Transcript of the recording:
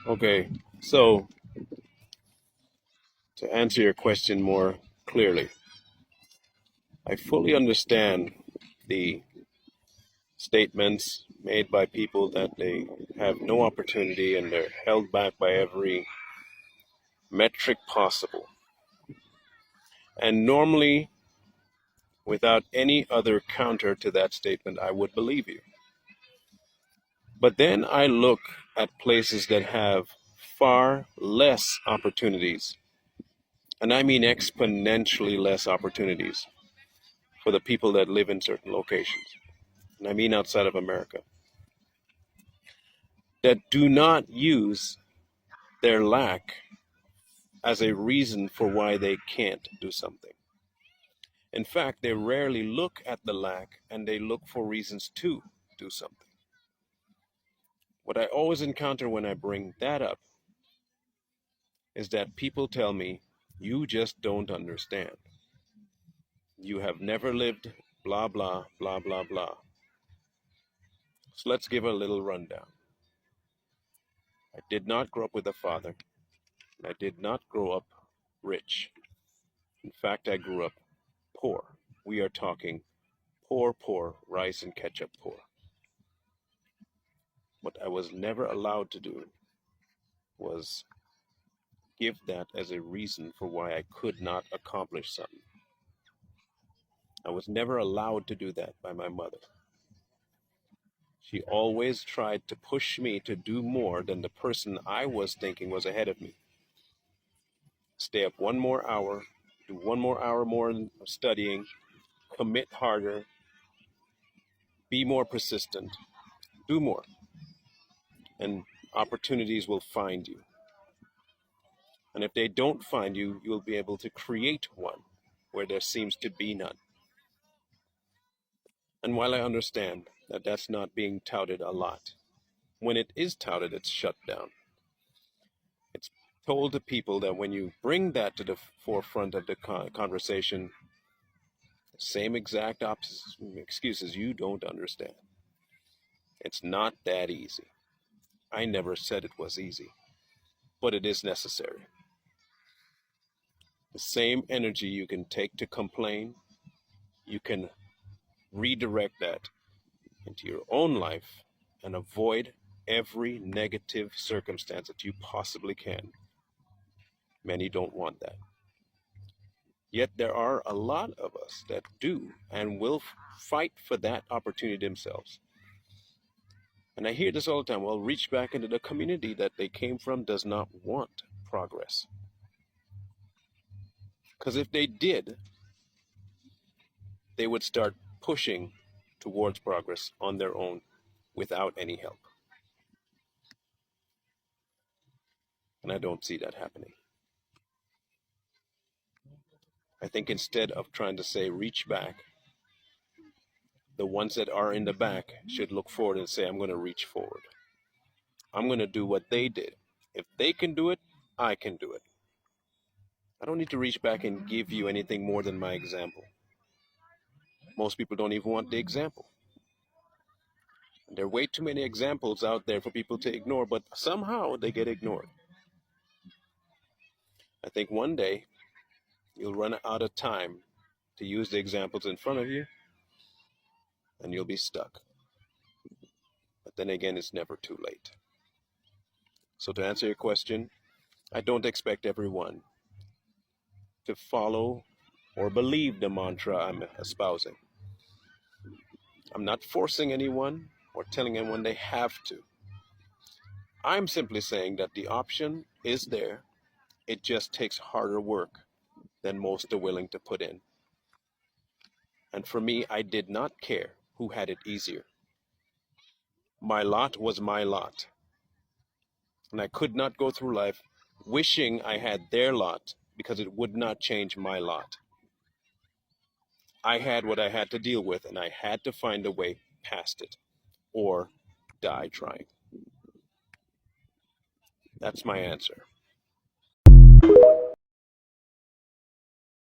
Okay, so to answer your question more clearly, I fully understand the statements made by people that they have no opportunity and they're held back by every metric possible. And normally, without any other counter to that statement, I would believe you. But then I look at places that have far less opportunities, and I mean exponentially less opportunities for the people that live in certain locations, and I mean outside of America, that do not use their lack as a reason for why they can't do something. In fact, they rarely look at the lack and they look for reasons to do something. What I always encounter when I bring that up is that people tell me, you just don't understand. You have never lived, blah, blah, blah, blah, blah. So let's give a little rundown. I did not grow up with a father. I did not grow up rich. In fact, I grew up poor. We are talking poor, poor, rice and ketchup poor. What I was never allowed to do was give that as a reason for why I could not accomplish something. I was never allowed to do that by my mother. She always tried to push me to do more than the person I was thinking was ahead of me. Stay up one more hour, do one more hour more of studying, commit harder, be more persistent, do more, and opportunities will find you. And if they don't find you, you'll be able to create one where there seems to be none. And while I understand that that's not being touted a lot, when it is touted, it's shut down. It's told to people that when you bring that to the forefront of the conversation, same exact excuses, you don't understand. It's not that easy. I never said it was easy, but it is necessary. The same energy you can take to complain, you can redirect that into your own life and avoid every negative circumstance that you possibly can. Many don't want that. Yet there are a lot of us that do and will fight for that opportunity themselves. And I hear this all the time. Well, reach back into the community that they came from does not want progress. Because if they did, they would start pushing towards progress on their own without any help. And I don't see that happening. I think instead of trying to say reach back, the ones that are in the back should look forward and say, I'm going to reach forward. I'm going to do what they did. If they can do it, I can do it. I don't need to reach back and give you anything more than my example. Most people don't even want the example. There are way too many examples out there for people to ignore, but somehow they get ignored. I think one day you'll run out of time to use the examples in front of you, and you'll be stuck. But then again, it's never too late. So to answer your question, I don't expect everyone to follow or believe the mantra I'm espousing. I'm not forcing anyone or telling anyone they have to. I'm simply saying that the option is there. It just takes harder work than most are willing to put in. And for me, I did not care who had it easier. My lot was my lot. And I could not go through life wishing I had their lot because it would not change my lot. I had what I had to deal with, and I had to find a way past it or die trying. That's my answer.